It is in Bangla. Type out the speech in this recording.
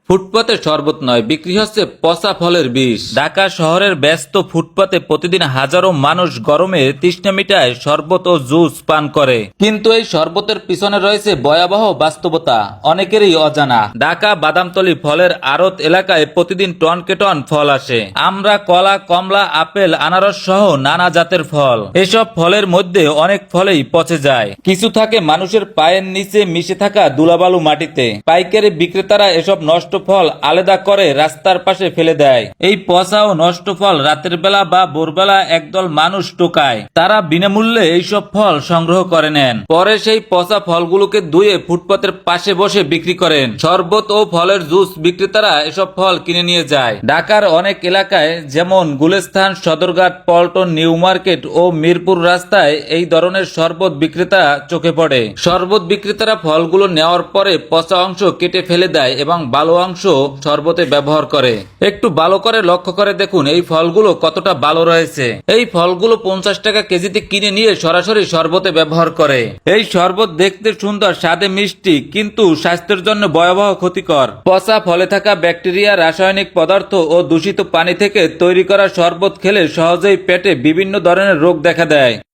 ফুটপাতে শরবত নয়, বিক্রি হচ্ছে পচা ফলের বিষ। ঢাকা শহরের ব্যস্ত ফুটপাতে প্রতিদিন হাজারো মানুষ গরমে তৃষ্ণা মিটায় শরবত ও জুস পান করে, কিন্তু এই শরবতের পিছনে রয়েছে ভয়াবহ বাস্তবতা অনেকেরই অজানা। ঢাকা বাদামতলী ফলের আড়ত এলাকায় প্রতিদিন টনকে টন ফল আসে। আমরা, কলা, কমলা, আপেল, আনারস সহ নানা জাতের ফল। এসব ফলের মধ্যে অনেক ফলেই পচে যায়, কিছু থাকে মানুষের পায়ের নিচে মিশে থাকা ধুলাবালু মাটিতে। পাইকারি বিক্রেতারা এসব নষ্ট ফল আলাদা করে রাস্তার পাশে ফেলে দেয়। এই পচা ও নষ্ট ফল রাতের বেলা বা ভোরবেলা একদল মানুষ টোকায়। তারা বিনামূল্যে এইসব ফল সংগ্রহ করে নেন, পরে সেই পচা ফলগুলোকে ধুয়ে ফুটপাতের পাশে বসে বিক্রি করেন। শরবত ও ফলের জুস বিক্রেতারা এসব ফল কিনে নিয়ে যায়। ঢাকার অনেক এলাকায় যেমন গুলিস্তান, সদরঘাট, পল্টন, নিউ মার্কেট ও মিরপুর রাস্তায় এই ধরনের শরবত বিক্রেতা চোখে পড়ে। শরবত বিক্রেতারা ফলগুলো নেওয়ার পরে পচা অংশ কেটে ফেলে দেয় এবং ভালো অংশ শরবতে ব্যবহার করে। একটু ভালো করে লক্ষ্য করে দেখুন এই ফলগুলো কতটা ভালো রয়েছে। এই ফলগুলো 50 টাকা কেজিতে কিনে নিয়ে সরাসরি শরবতে ব্যবহার করে। এই শরবত দেখতে সুন্দর, স্বাদে মিষ্টি, কিন্তু স্বাস্থ্যের জন্য ভয়াবহ ক্ষতিকর। পচা ফলে থাকা ব্যাকটেরিয়া, রাসায়নিক পদার্থ ও দূষিত পানি থেকে তৈরি করা শরবত খেলে সহজেই পেটে বিভিন্ন ধরনের রোগ দেখা দেয়।